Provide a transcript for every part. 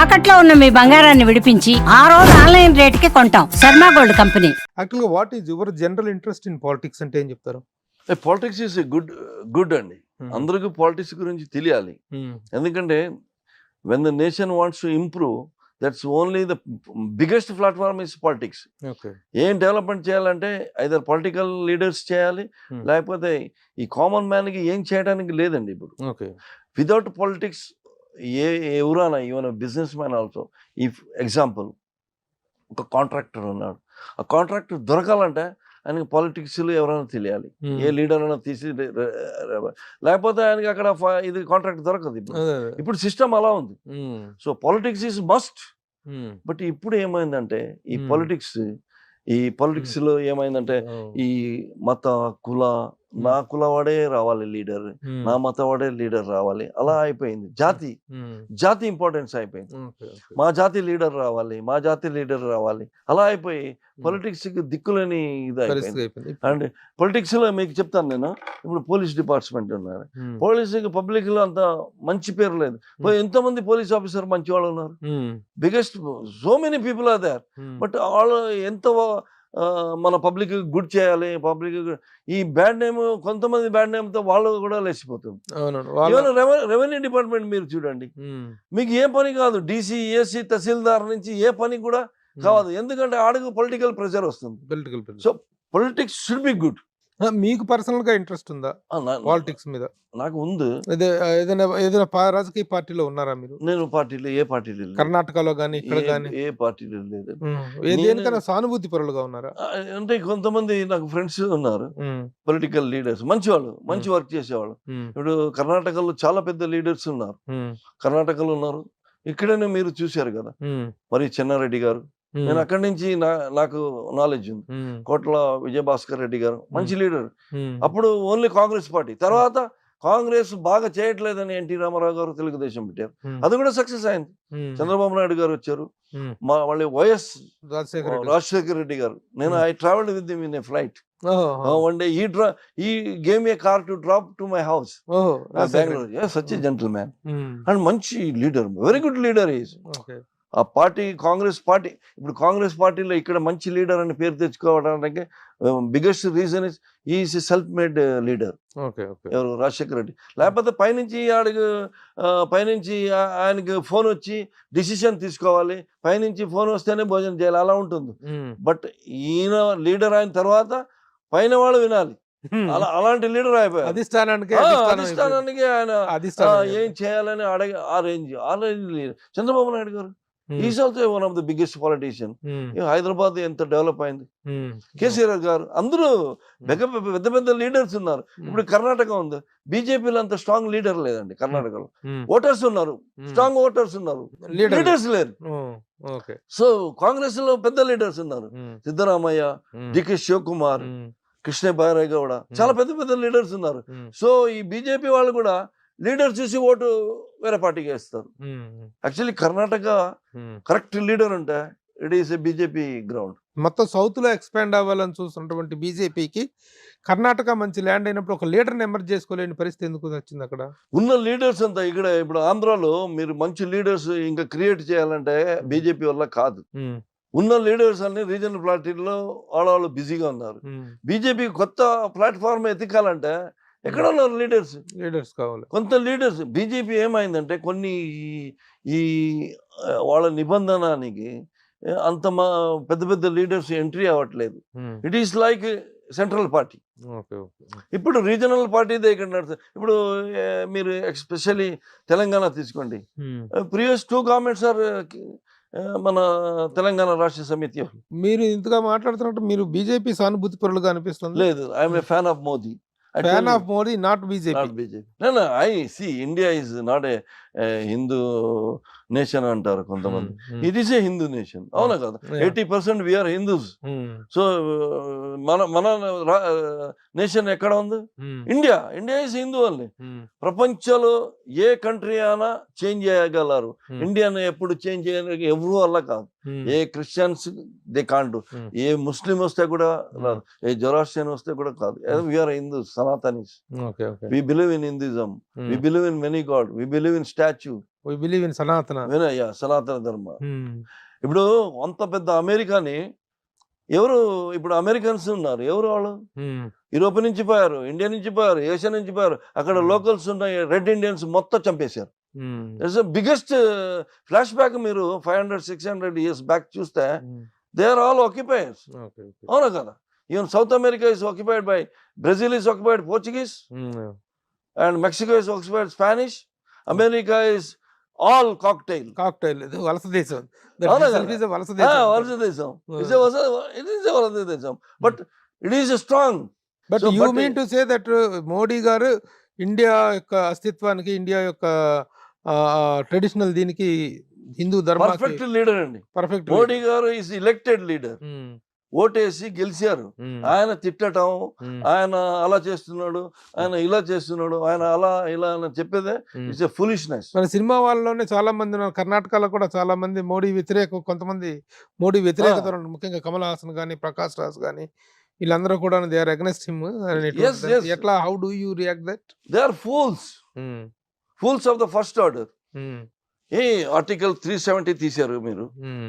తాకట్లో ఉన్న మీ బంగారాన్ని విడిపించి ఆ రోజు ఆన్లైన్ రేటుకి కొంటాం. Sharma gold company. యాక్చువల్గా what is your general interest in politics అంటే ఏం చెప్తారు? పాలిటిక్స్ ఈజ్ గుడ్ అండి. అందరికీ పాలిటిక్స్ గురించి తెలియాలి. ఎందుకంటే when the nation wants to improve, that's only the biggest platform is politics. ఏం డెవలప్మెంట్ చేయాలంటే ఐదర్ పొలిటికల్ లీడర్స్ చేయాలి, లేకపోతే ఈ కామన్ మ్యాన్కి ఏం చేయడానికి లేదండి ఇప్పుడు. వితౌట్ పాలిటిక్స్ ఎవరైనా even business man also, if example ఒక కాంట్రాక్టర్ ఉన్నాడు, ఆ కాంట్రాక్టర్ దొరకాలంటే ఆయనకి పాలిటిక్స్లో ఎవరైనా తెలియాలి, ఏ లీడర్ అయినా తీసి లేకపోతే ఆయనకి అక్కడ ఇది కాంట్రాక్ట్ దొరకదు. ఇప్పుడు సిస్టమ్ అలా ఉంది. So politics is must. But ఇప్పుడు ఏమైందంటే ఈ పాలిటిక్స్ లో ఏమైందంటే ఈ మత కుల, నా కుల వాడే రావాలి లీడర్, నా మత వాడే లీడర్ రావాలి, అలా అయిపోయింది. జాతి ఇంపార్టెన్స్ అయిపోయింది. మా జాతి లీడర్ రావాలి, అలా అయిపోయి పొలిటిక్స్ కి దిక్కులేని ఇది అయిపోయింది. అండ్ పొలిటిక్స్ లో మీకు చెప్తాను నేను, ఇప్పుడు పోలీస్ డిపార్ట్మెంట్ ఉన్నారు, పోలీస్ పబ్లిక్ లో అంత మంచి పేరు లేదు. ఎంతమంది పోలీస్ ఆఫీసర్ మంచి వాళ్ళు ఉన్నారు, biggest so many people are there. But వాళ్ళు ఎంత మన పబ్లిక్ గుడ్ చేయాలి, పబ్లిక్ ఈ బ్యాడ్ నేమ్, కొంతమంది బ్యాడ్ నేమ్ తో వాళ్ళు కూడా లేచిపోతుంది. రెవెన్యూ డిపార్ట్మెంట్ మీరు చూడండి, మీకు ఏ పని కాదు, డీసీ, ఏసీ, తహసీల్దార్ నుంచి ఏ పని కూడా కాదు. ఎందుకంటే ఆడకు పొలిటికల్ ప్రెషర్ వస్తుంది. So politics should be good. మీకు పర్సనల్ గా ఇంట్రెస్ట్ ఉందా పాలిటిక్స్ మీద? నాకు ఉంది. ఏదైనా రాజకీయ పార్టీలో ఉన్నారా మీరు? నేను ఏ పార్టీలో కర్ణాటకలో గానీ ఇక్కడ గానీ ఏ పార్టీలో లేదు. దేనికైనా సానుభూతి పరులుగా ఉన్నారా? అంటే కొంతమంది నాకు ఫ్రెండ్స్ ఉన్నారు, పొలిటికల్ లీడర్స్, మంచి వర్క్ చేసేవాళ్ళు. ఇప్పుడు కర్ణాటకలో చాలా పెద్ద లీడర్స్ ఉన్నారు, కర్ణాటకలో ఉన్నారు. ఇక్కడనే మీరు చూశారు కదా, మరి చెన్నారెడ్డి గారు, నేను అక్కడి నుంచి నాకు నాలెడ్జ్ ఉంది. కోట్ల విజయభాస్కర్ రెడ్డి గారు మంచి లీడర్. అప్పుడు ఓన్లీ కాంగ్రెస్ పార్టీ, తర్వాత కాంగ్రెస్ బాగా చేయట్లేదని ఎన్టీ రామారావు గారు తెలుగుదేశం పెట్టారు, అది కూడా సక్సెస్ అయింది. చంద్రబాబు నాయుడు గారు వచ్చారు, వాళ్ళ వైఎస్ రాజశేఖర్ రెడ్డి గారు. నేను I travelled with him in a flight. One day he gave me a car to drop to my house, Bangalore. Yes, such a gentleman and మంచి leader, very good leader is. ఆ party Congress party, ఇప్పుడు కాంగ్రెస్ పార్టీలో ఇక్కడ మంచి leader అని పేరు తెచ్చుకోవడానికి biggest reason is is self made leader. ఎవరు? రాజశేఖర్ రెడ్డి. లేకపోతే పైనుంచి ఆయనకి ఫోన్ వచ్చి డిసిషన్ తీసుకోవాలి, పైనుంచి ఫోన్ వస్తేనే భోజనం చేయాలి, అలా ఉంటుంది. బట్ ఈయన లీడర్ అయిన తర్వాత పైన వాళ్ళు వినాలి, అలాంటి లీడర్ అయిపోయారు. అధిష్టానానికి ఆయన ఏం చేయాలని అడిగి ఆ రేంజ్ లీడర్. చంద్రబాబు నాయుడు గారు is also one of the biggest politician. Hyderabad ఎంత డెవలప్ అయింది. కేసీఆర్ గారు, అందరూ పెద్ద పెద్ద లీడర్స్ ఉన్నారు. ఇప్పుడు కర్ణాటక ఉంది, బీజేపీలో అంత స్ట్రాంగ్ లీడర్ లేదండి. కర్ణాటకలో ఓటర్స్ ఉన్నారు, స్ట్రాంగ్ ఓటర్స్ ఉన్నారు, లీడర్స్ లేరు. సో కాంగ్రెస్ లో పెద్ద లీడర్స్ ఉన్నారు, సిద్ధరామయ్య, డికే శివకుమార్, కృష్ణ బైరాగౌడ, చాలా పెద్ద పెద్ద లీడర్స్ ఉన్నారు. సో ఈ బీజేపీ వాళ్ళు కూడా లీడర్ చూసి ఓటు వేరే పార్టీకి వేస్తారు. యాక్చువల్లీ కర్ణాటక కరెక్ట్ లీడర్ అంటే it is a BJP ground. మొత్తం సౌత్ లో ఎక్స్పాండ్ అవ్వాలని చూస్తున్నటువంటి బీజేపీకి కర్ణాటక మంచి ల్యాండ్ అయినప్పుడు ఒక లీడర్ని ఎమర్జ్ చేసుకోలేని పరిస్థితి ఎందుకు వచ్చింది? అక్కడ ఉన్న లీడర్స్ అంతా ఇక్కడ, ఇప్పుడు ఆంధ్రాలో మీరు మంచి లీడర్స్ ఇంకా క్రియేట్ చేయాలంటే బీజేపీ వల్ల కాదు. ఉన్న లీడర్స్ అన్ని రీజనల్ పార్టీల్లో వాళ్ళు బిజీగా ఉన్నారు. బీజేపీ కొత్త ప్లాట్ఫామ్ ఎత్తికాలంటే ఎక్కడ ఉన్నారు లీడర్స్ కావాలి. కొంత లీడర్స్ బీజేపీ ఏమైందంటే కొన్ని ఈ వాళ్ళ నిబంధనానికి అంత పెద్ద పెద్ద లీడర్స్ ఎంట్రీ అవ్వట్లేదు. It is like central party. ఇప్పుడు రీజనల్ పార్టీ ఇక్కడ నడుస్తుంది. ఇప్పుడు మీరు ఎస్పెషల్లీ తెలంగాణ తీసుకోండి, ప్రీవియస్ 2 గవర్నమెంట్స్ ఆర్ మన తెలంగాణ రాష్ట్ర సమితి. మీరు ఇంతగా మాట్లాడుతున్నట్టు మీరు బీజేపీ సానుభూతి పరులుగా అనిపిస్తుంది. లేదు, I'm a fan of Modi. Fan of Modi, not BJP. Not BJP. No, I see India is not a Hindu nation అంటారు కొంతమంది. It is a Hindu nation. అవునా కదా? 80% we are Hindus. సో మన నేషన్ ఎక్కడ ఉంది? India is Hindu only. ప్రపంచంలో ఏ country అయినా change చేయగలరు, ఇండియాను ఎప్పుడు చేంజ్ చేయడానికి ఎవరు వల్ల కాదు. ఏ క్రిస్టియన్స్ దే కాంట్, ఏ ముస్లిం వస్తే కూడా రాదు, ఏ జొరాస్ట్రియన్ వస్తే కూడా కాదు. We are Hindus, Sanatanis. We believe in Hinduism. We believe in many God. We believe in statue. We believe in Sanatana. Sanatana ధర్మ. ఇప్పుడు అంత పెద్ద అమెరికాని ఎవరు, ఇప్పుడు అమెరికన్స్ ఉన్నారు, ఎవరు వాళ్ళు? యూరోప్ నుంచి పోయారు, ఇండియా నుంచి పోయారు, ఏషియా నుంచి పోయారు. అక్కడ లోకల్స్ ఉన్నాయి, రెడ్ ఇండియన్స్ మొత్తం చంపేశారు. బిగ్గెస్ట్ ఫ్లాష్ బ్యాక్ మీరు 500-600 years బ్యాక్ చూస్తే దే ఆర్ ఆల్ ఆక్యుపైర్స్. అవునా కదా? Even south America is occupied by, Brazil is occupied Portuguese, and Mexico is occupied Spanish, America is all cocktail. ఇది వలస దేశం. అవునా కదా? It is a వలస వలస దేశం. It is a వలస దేశం, but it is strong. But you mean to say that Modi గారు ఇండియా యొక్క అస్తిత్వానికి, ఇండియా యొక్క ట్రెడిషనల్ దీనికి, హిందూ ధర్మానికి పర్ఫెక్ట్ లీడర్ అండి. పర్ఫెక్ట్. మోడీ గారు ఈజ్ ఎలక్టెడ్ లీడర్. ఓటేసి గెలిచారు. ఆయన తిట్టడం, ఆయన అలా చేస్తున్నాడు, ఆయన ఇలా చేస్తున్నాడు, ఆయన అలా ఇలా అని చెప్పేదే ఇట్స్ ఎ ఫులిష్నెస్. మన సినిమా వాళ్ళలోనే చాలా మంది ఉన్నారు. కర్ణాటకలో కూడా చాలా మంది మోడీ వ్యతిరేక, కొంతమంది మోడీ వ్యతిరేకత ఉన్నారు. ముఖ్యంగా కమల్ హాసన్ కానీ, ప్రకాష్ రాజ్ కానీ, వీళ్ళందరూ కూడా దే ఆర్ అగెన్స్ట్ హిమ్. ఎట్లా, how do you react that? They are fools of the first order. ఏ ఆర్టికల్ 370 తీశారు మీరు,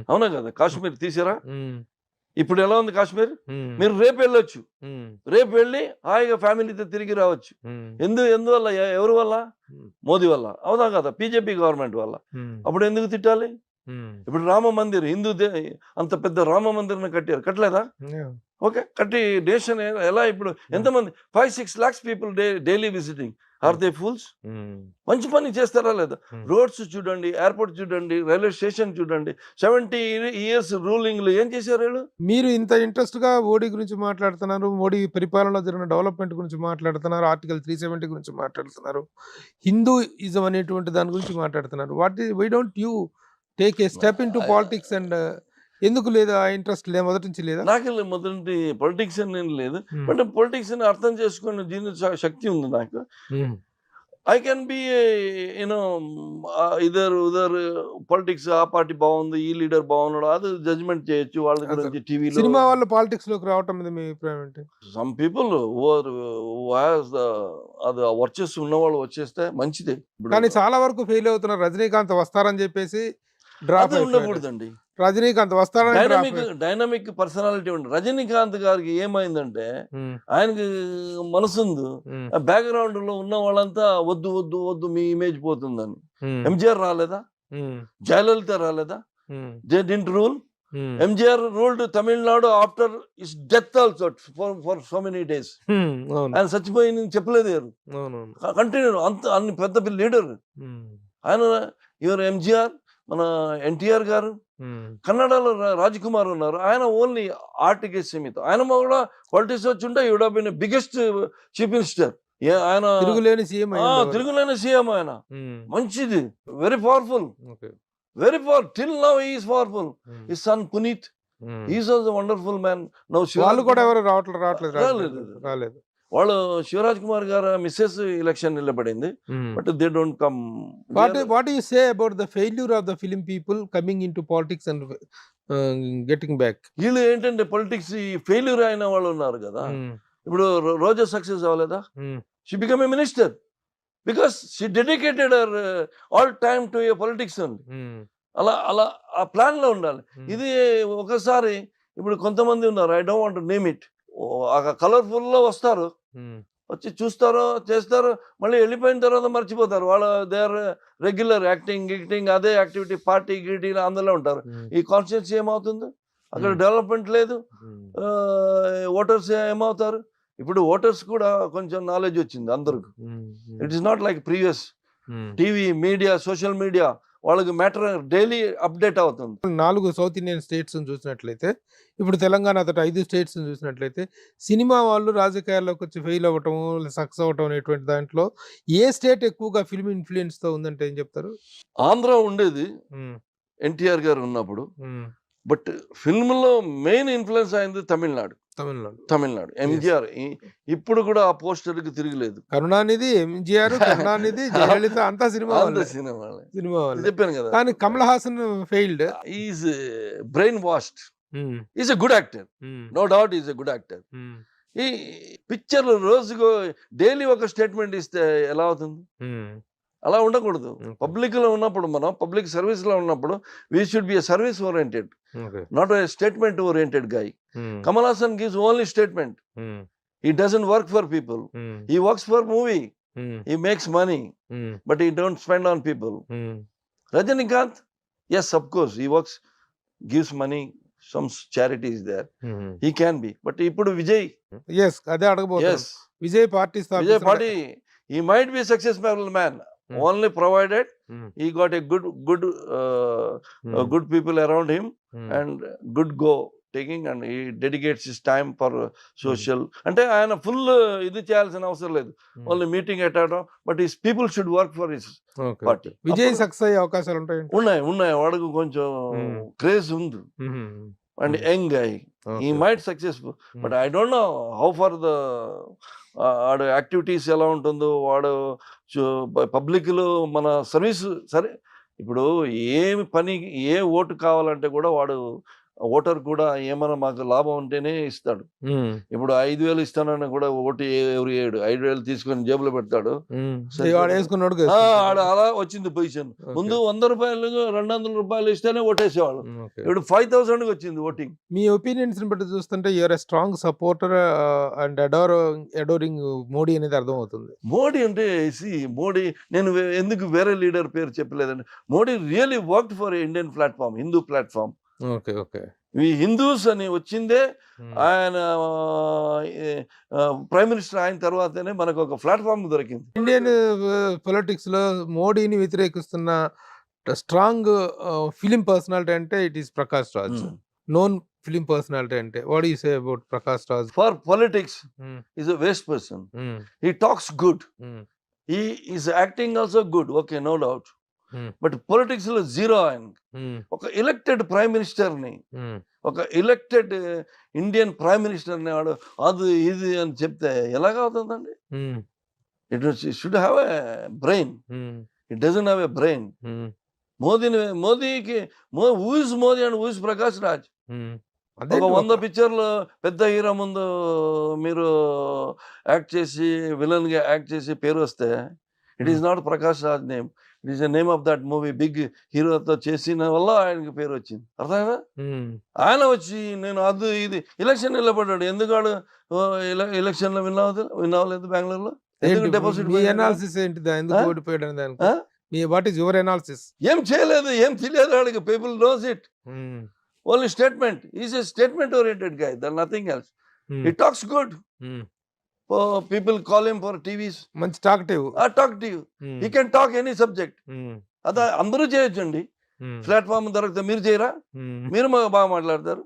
అవునా కదా? కాశ్మీర్ తీసారా? ఇప్పుడు ఎలా ఉంది కాశ్మీర్? మీరు రేపు వెళ్ళొచ్చు, రేపు వెళ్ళి హాయిగా ఫ్యామిలీతో తిరిగి రావచ్చు. ఎందువల్ల? ఎవరి వల్ల? మోదీ వల్ల, అవునా కదా? బీజేపీ గవర్నమెంట్ వల్ల. అప్పుడు ఎందుకు తిట్టాలి? ఇప్పుడు రామ మందిర్, అంత పెద్ద రామ మందిర్ని కట్టారు, కట్టలేదా? ఓకే, కట్టి నేషన్ ఎలా? ఇప్పుడు ఎంతమంది? 5-6 lakhs people daily visiting. Are they fools? మంచి పని చేస్తారా లేదా? రోడ్స్ చూడండి, ఎయిర్పోర్ట్ చూడండి, రైల్వే స్టేషన్ చూడండి. 70 years రూలింగ్ లో ఏం చేశారు వీళ్ళు? మీరు ఇంత ఇంట్రెస్ట్ గా మోడీ గురించి మాట్లాడుతున్నారు, మోడీ పరిపాలనలో జరిగిన డెవలప్మెంట్ గురించి మాట్లాడుతున్నారు, ఆర్టికల్ 370 గురించి మాట్లాడుతున్నారు, హిందూయిజం అనేటువంటి దాని గురించి మాట్లాడుతున్నారు. Why don't you take a step in to politics? And ఎందుకు లేదా ఇంట్రెస్ట్? మొదటి నుంచి లేదా? నాకు మొదటి పొలిటిక్స్ అని లేదు, బట్ పొలిటిక్స్ ని అర్థం చేసుకునే దీని శక్తి ఉంది నాకు. I can be you know either politics, ఆ పార్టీ బాగుంది, ఈ లీడర్ బాగున్నాడు, అది జడ్జ్మెంట్ చేయొచ్చు వాళ్ళ గురించి. టీవీలో సినిమా వాళ్ళు పాలిటిక్స్ లోకి రావటం మీద మీ అభిప్రాయం ఏంటి? సమ్ పీపుల్ అది వర్చెస్ ఉన్నవాళ్ళు వచ్చేస్తే మంచిదే, కానీ చాలా వరకు ఫెయిల్ అవుతున్నారు. రజనీకాంత్ వస్తారని చెప్పేసి డ్రాప్ ఉండకూడదండి. రజనీకాంత్ వస్తారని డైనమిక్ పర్సనాలిటీ ఉంది. రజనీకాంత్ గారికి ఏమైందంటే, ఆయనకి మనసుంది, బ్యాక్గ్రౌండ్ లో ఉన్న వాళ్ళంతా వద్దు వద్దు వద్దు మీ ఇమేజ్ పోతుందని. ఎంజిఆర్ రాలేదా? జయలలిత రాలేదా? They didn't rule. MGR ruled Tamil Nadu after is death also for so many days. ఆయన చచ్చిపోయి చెప్పలేదు, కంటిన్యూ. అన్ని పెద్ద లీడర్ ఆయన. ఎవరు? ఎంజిఆర్, మన ఎన్టీఆర్ గారు. కన్నడలో రాజ్కుమార్ ఉన్నారు, ఆయన ఓన్లీ ఆర్ట్కి సీమితం. ఆయన కూడా పాలిటిక్స్ వచ్చి ఉంటే would have been biggest chief minister. ఆయన తిరుగులేని సీఎం. ఆయన మంచిది, very powerful, very power. Till now he is powerful. His son Puneeth, he is also wonderful man. Now వాళ్ళు కూడా ఎవరు రాలేదు. వాళ్ళు శివరాజ్ కుమార్ గారు మిస్సెస్ ఎలక్షన్ నిలబడింది, but they don't come. What do you say about the failure of the film people coming into politics and getting back? వీళ్ళు ఏంటంటే politics failure అయిన వాళ్ళు ఉన్నారు కదా. ఇప్పుడు రోజా సక్సెస్ అవ్వలేదా? She become a minister because she dedicated her all time to A politics only. అలా అలా ఆ ప్లాన్ లో ఉండాలి. ఇది ఒకసారి ఇప్పుడు కొంతమంది ఉన్నారు, I don't want to name it, colourful లో వస్తారు, వచ్చి చూస్తారు, చేస్తారు, మళ్ళీ వెళ్ళిపోయిన తర్వాత మర్చిపోతారు. వాళ్ళ దే ఆర్ రెగ్యులర్ యాక్టింగ్ అదే యాక్టివిటీ, పార్టీ గీటీ అందులో ఉంటారు. ఈ కాన్స్టిట్యున్సీ ఏమవుతుంది? అక్కడ డెవలప్మెంట్ లేదు. ఓటర్స్ ఏమవుతారు? ఇప్పుడు ఓటర్స్ కూడా కొంచెం నాలెడ్జ్ వచ్చింది అందరికి. It is not like previous. TV, media, social media వాళ్ళకి మ్యాటర్ డైలీ అప్డేట్ అవుతుంది. 4 సౌత్ ఇండియన్ స్టేట్స్ చూసినట్లయితే, ఇప్పుడు తెలంగాణ అతట 5 స్టేట్స్ చూసినట్లయితే, సినిమా వాళ్ళు రాజకీయాల్లోకి వచ్చి ఫెయిల్ అవ్వటము, సక్సెస్ అవ్వటం అనేటువంటి దాంట్లో ఏ స్టేట్ ఎక్కువగా ఫిల్మ్ ఇన్ఫ్లుయెన్స్ తో ఉందంటే ఏం చెప్తారు? ఆంధ్ర ఉండేది ఎన్టీఆర్ గారు ఉన్నప్పుడు, బట్ ఫిల్మ్ లో మెయిన్ ఇన్ఫ్లుయెన్స్ అయింది తమిళనాడు. ఎంజిఆర్ ఇప్పుడు కూడా ఆ పోస్టర్ కి తిరగలేదు. కరుణానిధి, ఎంజిఆర్, కరుణానిధి, జయలలిత అంతా సినిమా చెప్పాను కదా. కానీ Kamal Haasan failed. Is brain washed. Is a good actor, no doubt is a good actor. ఈ పిక్చర్ రోజుకు డైలీ ఒక స్టేట్మెంట్ ఇస్తే ఎలా అవుతుంది? అలా ఉండకూడదు. Okay. పబ్లిక్లో ఉన్నప్పుడు మనం పబ్లిక్ సర్వీస్లో ఉన్నప్పుడు we should be a service oriented, Okay. Not a statement oriented guy. Hmm. Kamal Hassan gives only statement. Hmm. He doesn't work for people. Hmm. He works for movie. Hmm. He makes money, Hmm. but he don't spend on people. Hmm. Rajinikanth, yes, of course, he works, gives money. Some charity is there. Hmm. He can be. But ఇప్పుడు Vijay, Yes, అదే అడగబోతున్నాను. yes, Vijay party Vijay స్థాపించిన Party, he might be a successful man, Hmm. only provided Hmm. he got a Hmm. good people around him Hmm. and good go taking, and he dedicates his time for social. అంటే ఆయన full ఇది చేయాల్సిన అవసరం లేదు, Hmm. Only meeting attend, but his people should work for his Okay. Party. Vijay success అయ్యే అవకాశాలు ఉంటాయి. ఉన్నాయి వాడికి కొంచెం Hmm. క్రేజ్ ఉంది and Hmm. Young guy. He might successful, but I don't know how far the వాడు యాక్టివిటీస్ ఎలా ఉంటుందో, వాడు పబ్లిక్లో మన సర్వీస్ సరే. ఇప్పుడు ఏమి పని ఏ ఓటు కావాలంటే కూడా వాడు ఓటర్ కూడా ఏమైనా మాకు లాభం ఉంటేనే ఇస్తాడు. ఇప్పుడు 5,000 ఇస్తానని కూడా ఓటు ఎవరు వేయడు. 5,000 తీసుకొని జేబులో పెడతాడు. వాడు వేసుకున్నాడు ఆడ అలా వచ్చింది పొజిషన్. ముందు 100 రూపాయలు 200 రూపాయలు ఇస్తేనే ఓటేసేవాళ్ళు. ఇప్పుడు 5,000 వచ్చింది ఓటింగ్. మీ ఒపీనియన్స్ బట్టి చూస్తుంటే you are a strong supporter and adoring Modi అనేది అర్థమవుతుంది. మోడీ అంటే మోడీ, నేను ఎందుకు వేరే లీడర్ పేరు చెప్పలేదండి. Modi really worked for Indian platform, Hindu platform. Okay okay. ఈ హిందూస్ అని వచ్చిందే ఆయన ప్రైమ్ మినిస్టర్ అయిన తర్వాతనే మనకు ఒక ప్లాట్ఫామ్ దొరికింది. ఇండియన్ పొలిటిక్స్ లో మోడీని వ్యతిరేకిస్తున్న స్ట్రాంగ్ ఫిలిం పర్సనాలిటీ అంటే it is Prakash Raj. Known film personality అంటే what you say about Prakash Raj? For politics is a waste person. He talks good, he is acting also good, okay, no doubt. But politics లో zero. ఆయన ఒక elected prime minister ని, ఒక elected Indian prime minister ని వాడు అది ఇది అని చెప్తే ఎలాగవుతుందండి? It should have a brain. It doesn't have a brain. మోదీకి who is Modi and who is Prakash Raj? ఒక 100 పిక్చర్లు పెద్ద హీరో ముందు మీరు యాక్ట్ చేసి విలన్ గా యాక్ట్ చేసి పేరు వస్తే it is not Prakash Raj name, it is the name of that movie. Big హీరోతో చేసిన వల్ల ఆయనకి పేరు వచ్చింది. అర్థమైనా? ఆయన వచ్చి నేను అది ఇది ఎలక్షన్ నిలబడ్డాడు. ఎందుకు వాడు ఎలక్షన్ లో విన్ అవ్వలేదు బెంగళూరులో? ఎందుకు డిపాజిట్? మీ అనాలిసిస్ ఏంటి? ఎందుకు ఓడిపోయాడు దానికి? మీ వాట్ ఈస్ యువర్ అనాలిసిస్? ఏం చేయలేదు, ఏం తెలియదు వాడికి. People knows it. Only statement. Is a statement oriented guy, there nothing else. He talks good. People call him for TVs. మంచి టాక్టివ్. Talkative. He can talk any subject. అదా అందరూ చేయొచ్చండి. Platform దొరికితే మీరు చేయరా? మీరు బాగా మాట్లాడతారు.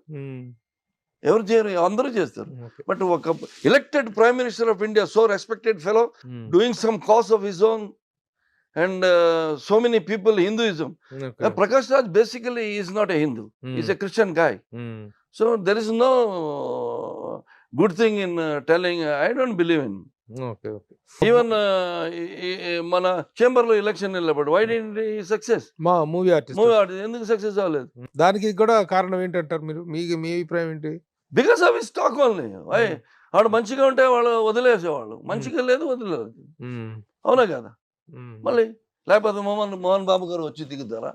ఎవరు చేయరు? అందరూ చేస్తారు. బట్ ఒక elected prime minister of India, so respected fellow, doing some cause of his own and so many people Hinduism. Prakash Raj basically is not a Hindu, is a Christian guy. So there is no good thing in telling. I don't believe in. Okay, okay. Even మన chamber లో election నిలబడి why didn't he success? మా movie artist ఎందుకు success అవ్వలేదు? దానికి కూడా కారణం ఏంటంటారు మీరు? మీ అభిప్రాయం ఏంటి? Because of his talk only. వాడు మంచిగా ఉంటే వాళ్ళు వదిలేసేవాళ్ళు, మంచిగా లేదు వదిలేదు. అవునా కదా? మళ్ళీ లేకపోతే మోహన్ బాబు గారు వచ్చి దిగుతారా?